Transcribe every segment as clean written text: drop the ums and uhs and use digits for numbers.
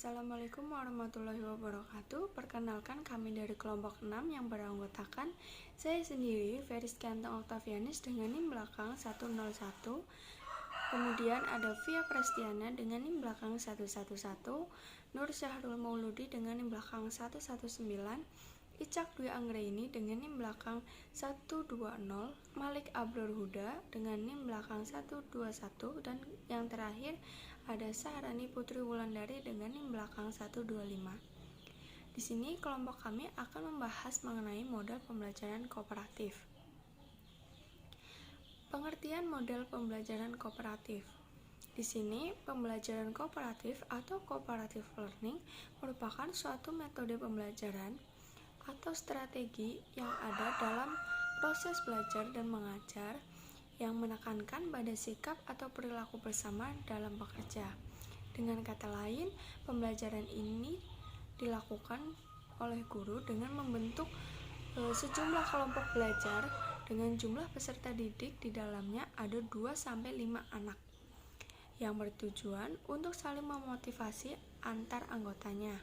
Assalamualaikum warahmatullahi wabarakatuh. Perkenalkan, kami dari kelompok 6 yang beranggotakan saya sendiri, Veriskianto Octavianus dengan NIM belakang 101. Kemudian ada Via Prestiana dengan NIM belakang 111, Nur Syahrul Mauludi dengan NIM belakang 119, Icak Dwi Anggraini dengan NIM belakang 120, Malik Abror Huda dengan NIM belakang 121, dan yang terakhir ada Sahrani Putri Wulandari dengan NIM belakang 125. Di sini kelompok kami akan membahas mengenai model pembelajaran kooperatif. Pengertian model pembelajaran kooperatif. Di sini, pembelajaran kooperatif atau cooperative learning merupakan suatu metode pembelajaran atau strategi yang ada dalam proses belajar dan mengajar yang menekankan pada sikap atau perilaku bersama dalam bekerja. Dengan kata lain, pembelajaran ini dilakukan oleh guru dengan membentuk sejumlah kelompok belajar dengan jumlah peserta didik di dalamnya ada 2-5 anak yang bertujuan untuk saling memotivasi antar anggotanya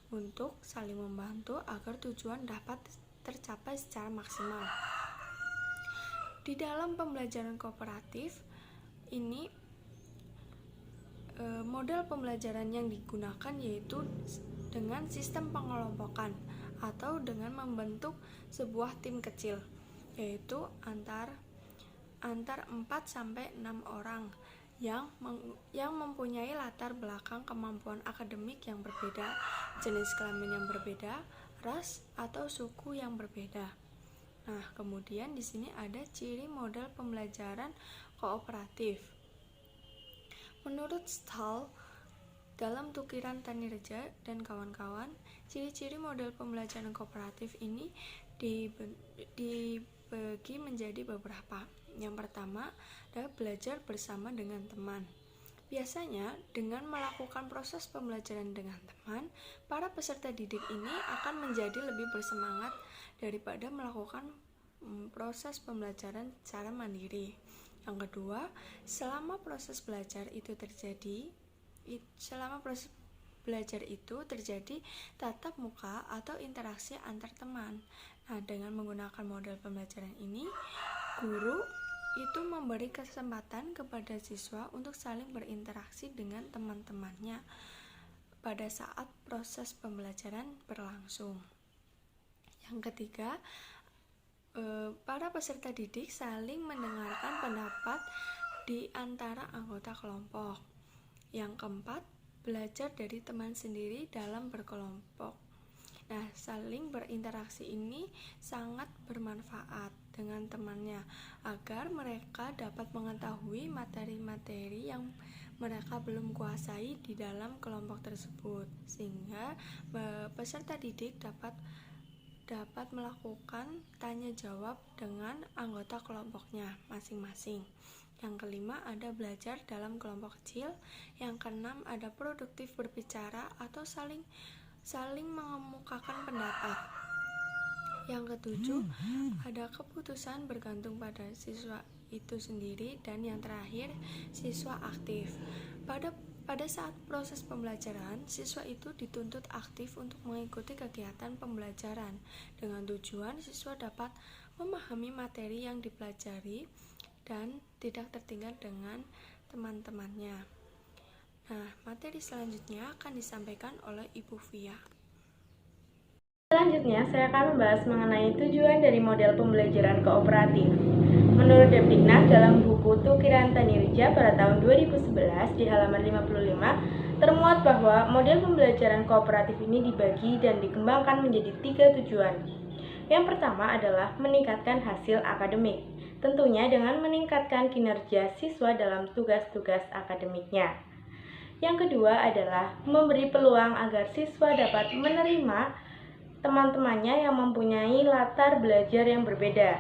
untuk saling membantu agar tujuan dapat tercapai secara maksimal. Di dalam pembelajaran kooperatif ini model pembelajaran yang digunakan yaitu dengan sistem pengelompokan atau dengan membentuk sebuah tim kecil, yaitu antar 4-6 orang yang mempunyai latar belakang kemampuan akademik yang berbeda, jenis kelamin yang berbeda, ras atau suku yang berbeda. Nah, kemudian di sini ada ciri model pembelajaran kooperatif. Menurut Stahl dalam Tukiran Tanirja dan kawan-kawan, ciri-ciri model pembelajaran kooperatif ini dibagi menjadi beberapa. Yang pertama adalah belajar bersama dengan teman. Biasanya dengan melakukan proses pembelajaran dengan teman, para peserta didik ini akan menjadi lebih bersemangat daripada melakukan proses pembelajaran secara mandiri. Yang kedua, selama proses belajar itu terjadi tatap muka atau interaksi antar teman. Nah, dengan menggunakan model pembelajaran ini, guru itu memberi kesempatan kepada siswa untuk saling berinteraksi dengan teman-temannya pada saat proses pembelajaran berlangsung. Yang ketiga, para peserta didik saling mendengarkan pendapat di antara anggota kelompok. Yang keempat, belajar dari teman sendiri dalam berkelompok. Nah, saling berinteraksi ini sangat bermanfaat dengan temannya agar mereka dapat mengetahui materi-materi yang mereka belum kuasai di dalam kelompok tersebut, sehingga peserta didik dapat melakukan tanya jawab dengan anggota kelompoknya masing-masing. Yang kelima ada belajar dalam kelompok kecil. Yang keenam ada produktif berbicara atau saling mengemukakan pendapat. Yang ketujuh ada keputusan bergantung pada siswa itu sendiri, dan yang terakhir siswa aktif. Pada saat proses pembelajaran, siswa itu dituntut aktif untuk mengikuti kegiatan pembelajaran dengan tujuan siswa dapat memahami materi yang dipelajari dan tidak tertinggal dengan teman-temannya. Nah, materi selanjutnya akan disampaikan oleh Ibu Via. Selanjutnya, saya akan membahas mengenai tujuan dari model pembelajaran kooperatif. Menurut Depdiknas dalam buku Tukiran Tanirja pada tahun 2011 di halaman 55, termuat bahwa model pembelajaran kooperatif ini dibagi dan dikembangkan menjadi 3 tujuan. Yang pertama adalah meningkatkan hasil akademik, tentunya dengan meningkatkan kinerja siswa dalam tugas-tugas akademiknya. Yang kedua adalah memberi peluang agar siswa dapat menerima teman-temannya yang mempunyai latar belajar yang berbeda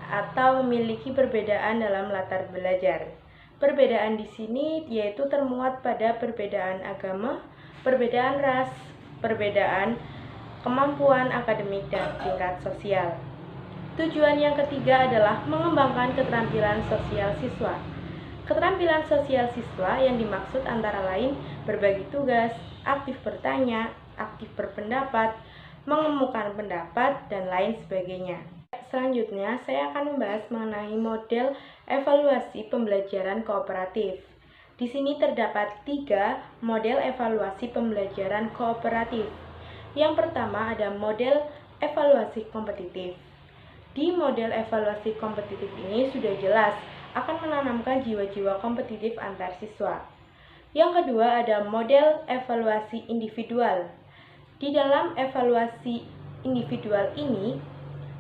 atau memiliki perbedaan dalam latar belajar. Perbedaan di sini yaitu termuat pada perbedaan agama, perbedaan ras, perbedaan kemampuan akademik dan tingkat sosial. Tujuan yang ketiga adalah mengembangkan keterampilan sosial siswa. Keterampilan sosial siswa yang dimaksud antara lain berbagi tugas, aktif bertanya, aktif berpendapat, mengemukakan pendapat, dan lain sebagainya. Selanjutnya, saya akan membahas mengenai model evaluasi pembelajaran kooperatif. Di sini terdapat 3 model evaluasi pembelajaran kooperatif. Yang pertama ada model evaluasi kompetitif. Di model evaluasi kompetitif ini sudah jelas akan menanamkan jiwa-jiwa kompetitif antar siswa. Yang kedua ada model evaluasi individual. Di dalam evaluasi individual ini,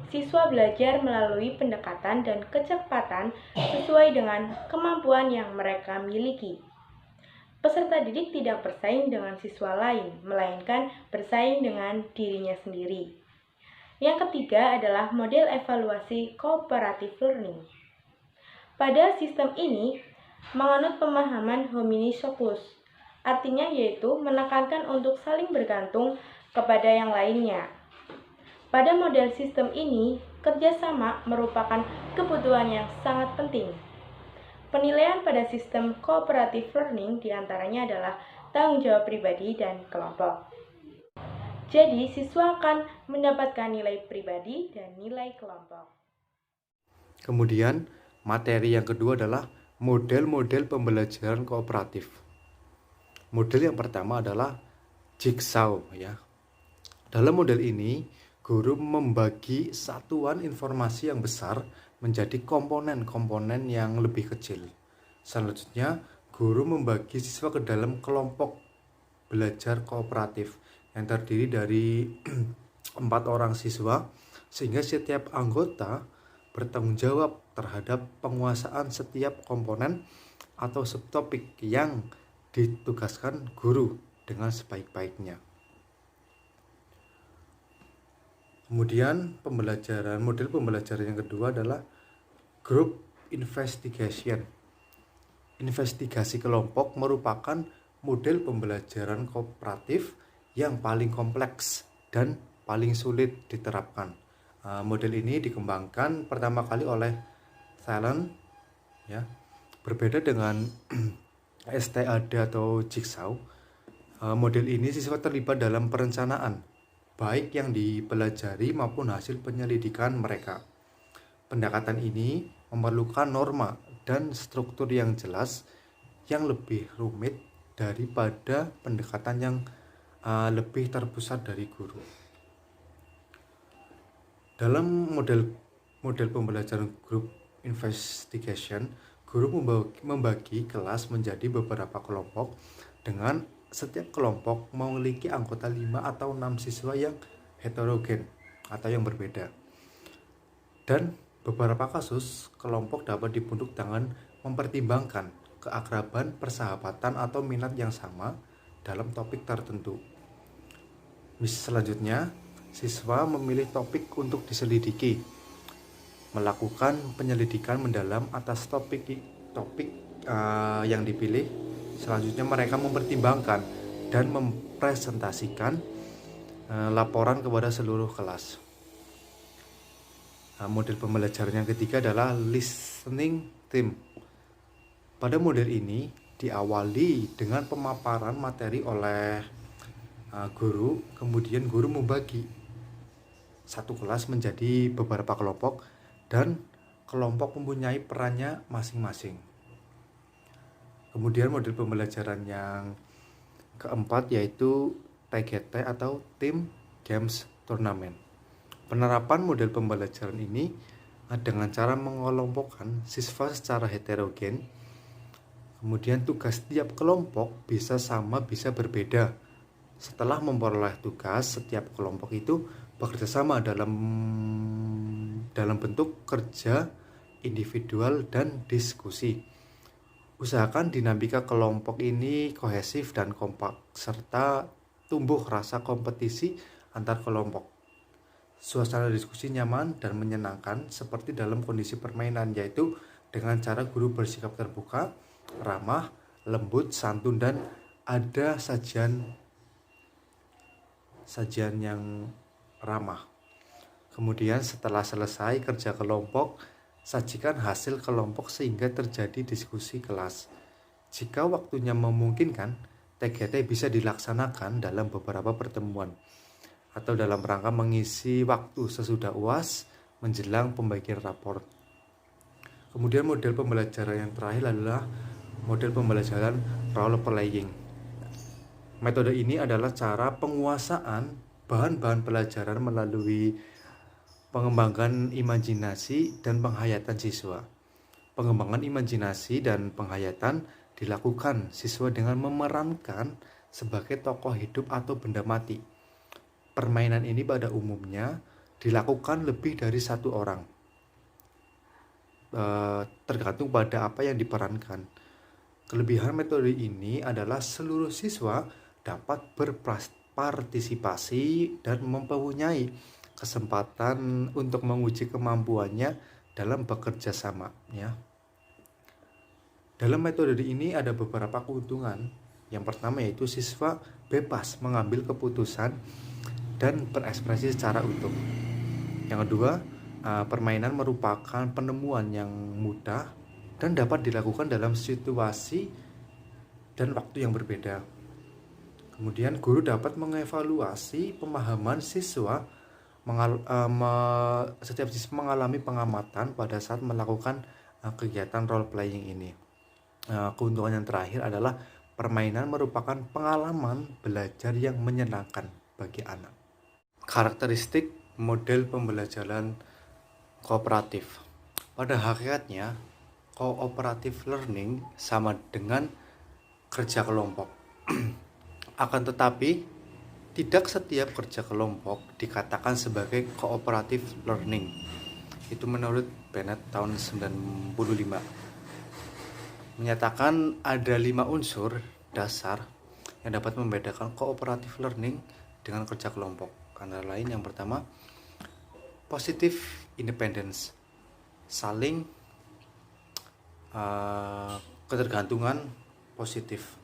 siswa belajar melalui pendekatan dan kecepatan sesuai dengan kemampuan yang mereka miliki. Peserta didik tidak bersaing dengan siswa lain, melainkan bersaing dengan dirinya sendiri. Yang ketiga adalah model evaluasi cooperative learning. Pada sistem ini, menganut pemahaman hominis locus, artinya yaitu menekankan untuk saling bergantung kepada yang lainnya. Pada model sistem ini, kerjasama merupakan kebutuhan yang sangat penting. Penilaian pada sistem cooperative learning diantaranya adalah tanggung jawab pribadi dan kelompok. Jadi, siswa akan mendapatkan nilai pribadi dan nilai kelompok. Kemudian, materi yang kedua adalah model-model pembelajaran kooperatif. Model yang pertama adalah jigsaw ya. Dalam model ini, guru membagi satuan informasi yang besar menjadi komponen-komponen yang lebih kecil. Selanjutnya, guru membagi siswa ke dalam kelompok belajar kooperatif yang terdiri dari 4 orang siswa, sehingga setiap anggota bertanggung jawab terhadap penguasaan setiap komponen atau subtopik yang ditugaskan guru dengan sebaik-baiknya. Kemudian model pembelajaran yang kedua adalah group investigation. Investigasi kelompok merupakan model pembelajaran kooperatif yang paling kompleks dan paling sulit diterapkan. Model ini dikembangkan pertama kali oleh Thelen ya. Berbeda dengan STAD atau jigsaw, model ini siswa terlibat dalam perencanaan baik yang dipelajari maupun hasil penyelidikan mereka. Pendekatan ini memerlukan norma dan struktur yang jelas yang lebih rumit daripada pendekatan yang lebih terpusat dari guru. Dalam model pembelajaran group investigation, guru membagi kelas menjadi beberapa kelompok dengan setiap kelompok memiliki anggota 5 atau 6 siswa yang heterogen atau yang berbeda. Dan beberapa kasus, kelompok dapat dibentuk dengan mempertimbangkan keakraban, persahabatan, atau minat yang sama dalam topik tertentu. Selanjutnya, siswa memilih topik untuk diselidiki, melakukan penyelidikan mendalam atas topik yang dipilih. Selanjutnya mereka mempertimbangkan dan mempresentasikan laporan kepada seluruh kelas. Model pembelajaran yang ketiga adalah listening team. Pada model ini diawali dengan pemaparan materi oleh guru, kemudian guru membagi satu kelas menjadi beberapa kelompok dan kelompok mempunyai perannya masing-masing. Kemudian model pembelajaran yang keempat yaitu TGT atau Team Games Tournament. Penerapan model pembelajaran ini dengan cara mengelompokkan siswa secara heterogen. Kemudian tugas tiap kelompok bisa sama bisa berbeda. Setelah memperoleh tugas, setiap kelompok itu bekerjasama dalam bentuk kerja individual dan diskusi. Usahakan dinamika kelompok ini kohesif dan kompak, serta tumbuh rasa kompetisi antar kelompok. Suasana diskusi nyaman dan menyenangkan seperti dalam kondisi permainan, yaitu dengan cara guru bersikap terbuka, ramah, lembut, santun, dan ada sajian yang ramah. Kemudian setelah selesai kerja kelompok, sajikan hasil kelompok sehingga terjadi diskusi kelas. Jika waktunya memungkinkan, TGT bisa dilaksanakan dalam beberapa pertemuan atau dalam rangka mengisi waktu sesudah UAS menjelang pembagian rapor. Kemudian model pembelajaran yang terakhir adalah model pembelajaran role playing. Metode ini adalah cara penguasaan bahan-bahan pelajaran melalui pengembangan imajinasi dan penghayatan siswa. Pengembangan imajinasi dan penghayatan dilakukan siswa dengan memerankan sebagai tokoh hidup atau benda mati. Permainan ini pada umumnya dilakukan lebih dari satu orang, tergantung pada apa yang diperankan. Kelebihan metode ini adalah seluruh siswa dapat berpartisipasi dan mempunyai kesempatan untuk menguji kemampuannya dalam bekerja sama. Dalam metode ini ada beberapa keuntungan. Yang pertama yaitu siswa bebas mengambil keputusan dan berekspresi secara utuh. Yang kedua, permainan merupakan penemuan yang mudah dan dapat dilakukan dalam situasi dan waktu yang berbeda. Kemudian guru dapat mengevaluasi pemahaman siswa setiap siswa mengalami pengamatan pada saat melakukan kegiatan role playing ini. Keuntungan yang terakhir adalah permainan merupakan pengalaman belajar yang menyenangkan bagi anak. Karakteristik model pembelajaran kooperatif. Pada hakikatnya, cooperative learning sama dengan kerja kelompok. Akan tetapi, tidak setiap kerja kelompok dikatakan sebagai cooperative learning. Itu menurut Bennett tahun 1995. Menyatakan ada 5 unsur dasar yang dapat membedakan cooperative learning dengan kerja kelompok. Antara lain yang pertama, positive independence, saling ketergantungan positif,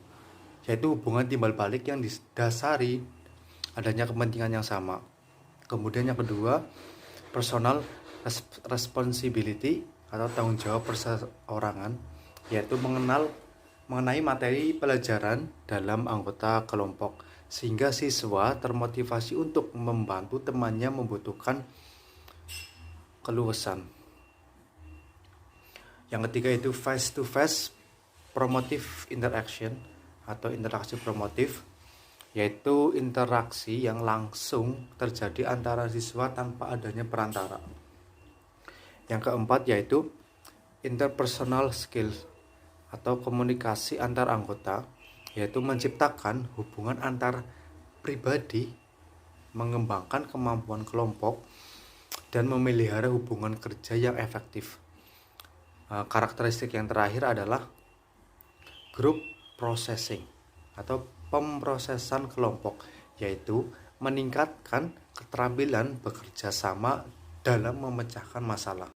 yaitu hubungan timbal balik yang didasari adanya kepentingan yang sama. Kemudian yang kedua, personal responsibility atau tanggung jawab perseorangan, yaitu mengenai materi pelajaran dalam anggota kelompok, sehingga siswa termotivasi untuk membantu temannya membutuhkan keluasan. Yang ketiga itu face-to-face promotive interaction atau interaksi promotif, yaitu interaksi yang langsung terjadi antara siswa tanpa adanya perantara. Yang keempat yaitu interpersonal skills atau komunikasi antar anggota, yaitu menciptakan hubungan antar pribadi, mengembangkan kemampuan kelompok, dan memelihara hubungan kerja yang efektif. Karakteristik yang terakhir adalah group processing atau pemrosesan kelompok, yaitu meningkatkan keterampilan bekerja sama dalam memecahkan masalah.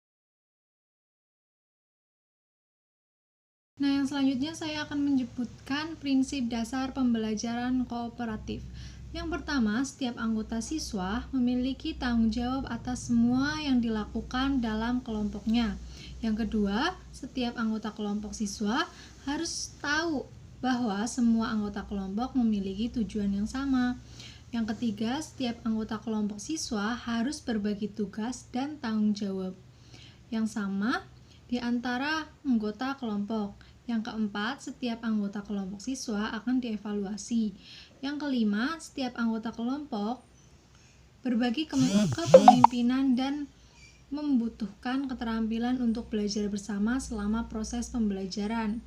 Nah, yang selanjutnya saya akan menyebutkan prinsip dasar pembelajaran kooperatif. Yang pertama, setiap anggota siswa memiliki tanggung jawab atas semua yang dilakukan dalam kelompoknya. Yang kedua, setiap anggota kelompok siswa harus tahu bahwa semua anggota kelompok memiliki tujuan yang sama. Yang ketiga, setiap anggota kelompok siswa harus berbagi tugas dan tanggung jawab yang sama di antara anggota kelompok. Yang keempat, setiap anggota kelompok siswa akan dievaluasi. Yang kelima, setiap anggota kelompok berbagi kepemimpinan dan membutuhkan keterampilan untuk belajar bersama selama proses pembelajaran.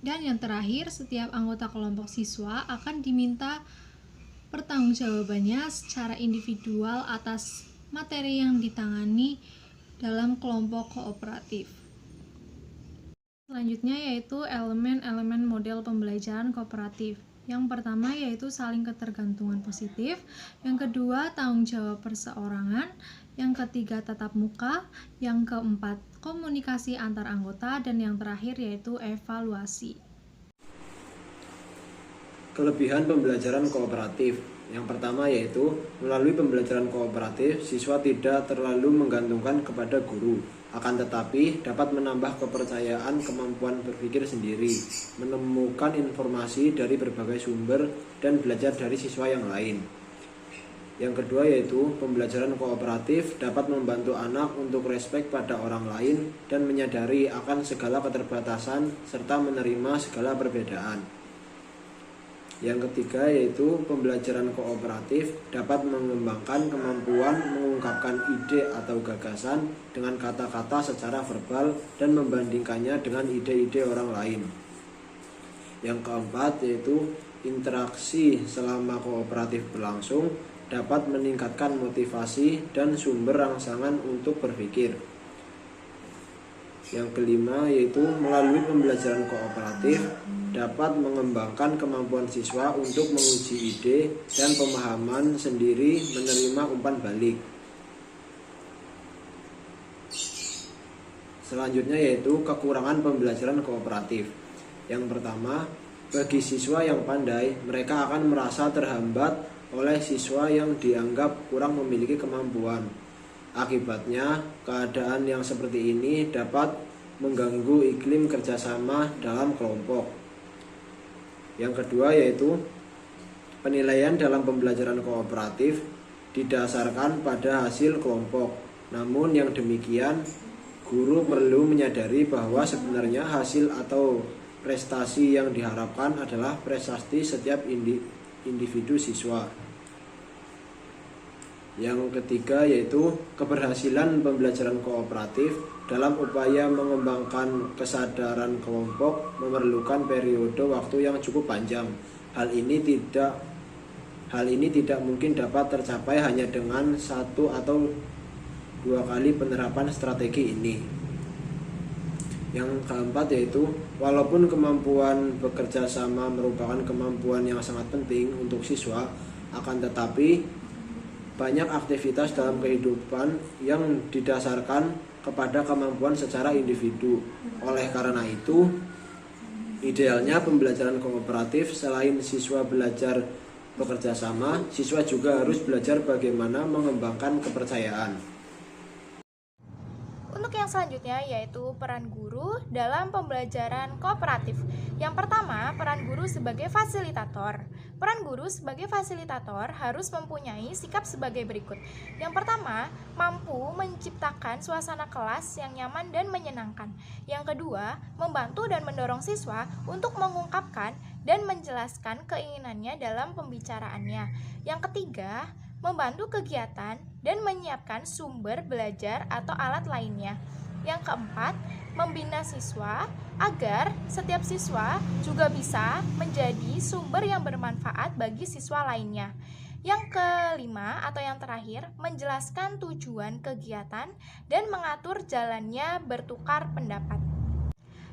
Dan yang terakhir, setiap anggota kelompok siswa akan diminta pertanggungjawabannya secara individual atas materi yang ditangani dalam kelompok kooperatif. Selanjutnya yaitu elemen-elemen model pembelajaran kooperatif. Yang pertama yaitu saling ketergantungan positif, yang kedua tanggung jawab perseorangan, yang ketiga tatap muka, yang keempat komunikasi antar anggota, dan yang terakhir yaitu evaluasi. Kelebihan pembelajaran kooperatif. Yang pertama yaitu melalui pembelajaran kooperatif, siswa tidak terlalu menggantungkan kepada guru Akan tetapi dapat menambah kepercayaan kemampuan berpikir sendiri, menemukan informasi dari berbagai sumber, dan belajar dari siswa yang lain. Yang kedua yaitu pembelajaran kooperatif dapat membantu anak untuk respek pada orang lain dan menyadari akan segala keterbatasan serta menerima segala perbedaan. Yang ketiga yaitu pembelajaran kooperatif dapat mengembangkan kemampuan mengungkapkan ide atau gagasan dengan kata-kata secara verbal dan membandingkannya dengan ide-ide orang lain. Yang keempat yaitu interaksi selama kooperatif berlangsung dapat meningkatkan motivasi dan sumber rangsangan untuk berpikir. Yang kelima yaitu melalui pembelajaran kooperatif dapat mengembangkan kemampuan siswa untuk menguji ide dan pemahaman sendiri menerima umpan balik. Selanjutnya yaitu kekurangan pembelajaran kooperatif. Yang pertama, bagi siswa yang pandai, mereka akan merasa terhambat oleh siswa yang dianggap kurang memiliki kemampuan. Akibatnya, keadaan yang seperti ini dapat mengganggu iklim kerjasama dalam kelompok. Yang kedua yaitu penilaian dalam pembelajaran kooperatif didasarkan pada hasil kelompok. Namun yang demikian, guru perlu menyadari bahwa sebenarnya hasil atau prestasi yang diharapkan adalah prestasi setiap individu siswa. Yang ketiga yaitu keberhasilan pembelajaran kooperatif dalam upaya mengembangkan kesadaran kelompok memerlukan periode waktu yang cukup panjang. Hal ini tidak mungkin dapat tercapai hanya dengan 1 atau 2 kali penerapan strategi ini. Yang keempat yaitu walaupun kemampuan bekerja sama merupakan kemampuan yang sangat penting untuk siswa, akan tetapi banyak aktivitas dalam kehidupan yang didasarkan kepada kemampuan secara individu. Oleh karena itu, idealnya pembelajaran kooperatif selain siswa belajar bekerja sama, siswa juga harus belajar bagaimana mengembangkan kepercayaan. Untuk yang selanjutnya yaitu peran guru dalam pembelajaran kooperatif. Yang pertama, peran guru sebagai fasilitator. Peran guru sebagai fasilitator harus mempunyai sikap sebagai berikut. Yang pertama, mampu menciptakan suasana kelas yang nyaman dan menyenangkan. Yang kedua, membantu dan mendorong siswa untuk mengungkapkan dan menjelaskan keinginannya dalam pembicaraannya. Yang ketiga, membantu kegiatan dan menyiapkan sumber belajar atau alat lainnya. Yang keempat, membina siswa agar setiap siswa juga bisa menjadi sumber yang bermanfaat bagi siswa lainnya. Yang kelima atau yang terakhir, menjelaskan tujuan kegiatan dan mengatur jalannya bertukar pendapat.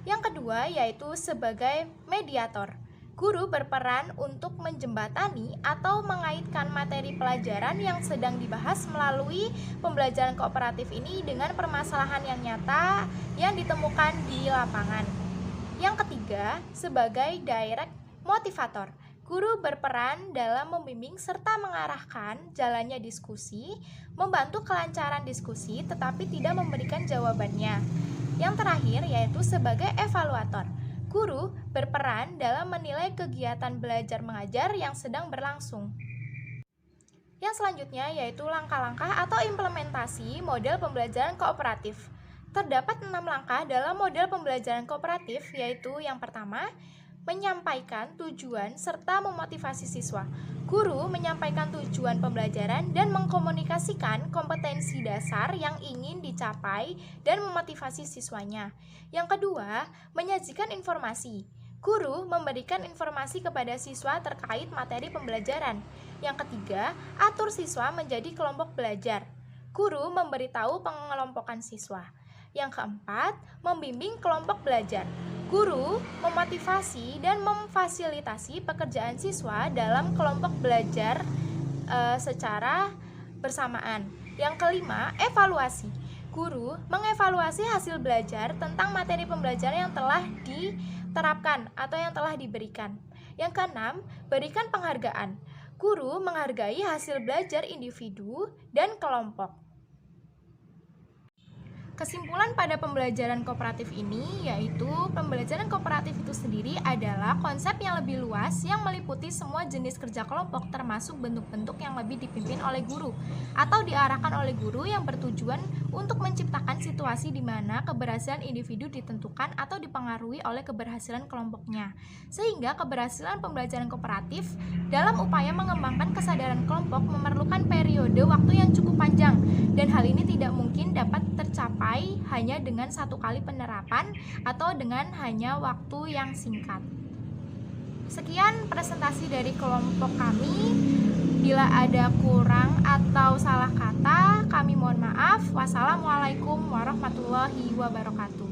Yang kedua yaitu sebagai mediator. Guru berperan untuk menjembatani atau mengaitkan materi pelajaran yang sedang dibahas melalui pembelajaran kooperatif ini dengan permasalahan yang nyata yang ditemukan di lapangan. Yang ketiga, sebagai direct motivator. Guru berperan dalam membimbing serta mengarahkan jalannya diskusi, membantu kelancaran diskusi tetapi tidak memberikan jawabannya. Yang terakhir yaitu sebagai evaluator. Guru berperan dalam menilai kegiatan belajar mengajar yang sedang berlangsung. Yang selanjutnya yaitu langkah-langkah atau implementasi model pembelajaran kooperatif. Terdapat 6 langkah dalam model pembelajaran kooperatif, yaitu yang pertama, menyampaikan tujuan serta memotivasi siswa. Guru menyampaikan tujuan pembelajaran dan mengkomunikasikan kompetensi dasar yang ingin dicapai dan memotivasi siswanya. Yang kedua, menyajikan informasi. Guru memberikan informasi kepada siswa terkait materi pembelajaran. Yang ketiga, atur siswa menjadi kelompok belajar. Guru memberitahu pengelompokan siswa. Yang keempat, membimbing kelompok belajar. Guru memotivasi dan memfasilitasi pekerjaan siswa dalam kelompok belajar secara bersamaan. Yang kelima, evaluasi. Guru mengevaluasi hasil belajar tentang materi pembelajaran yang telah diterapkan atau yang telah diberikan. Yang keenam, berikan penghargaan. Guru menghargai hasil belajar individu dan kelompok. Kesimpulan pada pembelajaran kooperatif ini yaitu pembelajaran kooperatif itu sendiri adalah konsep yang lebih luas yang meliputi semua jenis kerja kelompok termasuk bentuk-bentuk yang lebih dipimpin oleh guru atau diarahkan oleh guru yang bertujuan untuk menciptakan situasi di mana keberhasilan individu ditentukan atau dipengaruhi oleh keberhasilan kelompoknya. Sehingga keberhasilan pembelajaran kooperatif dalam upaya mengembangkan kesadaran kelompok memerlukan periode waktu yang cukup panjang dan hal ini tidak mungkin dapat tercapai hanya dengan satu kali penerapan atau dengan hanya waktu yang singkat. Sekian presentasi dari kelompok kami. Bila ada kurang atau salah kata, kami mohon maaf. Wassalamualaikum warahmatullahi wabarakatuh.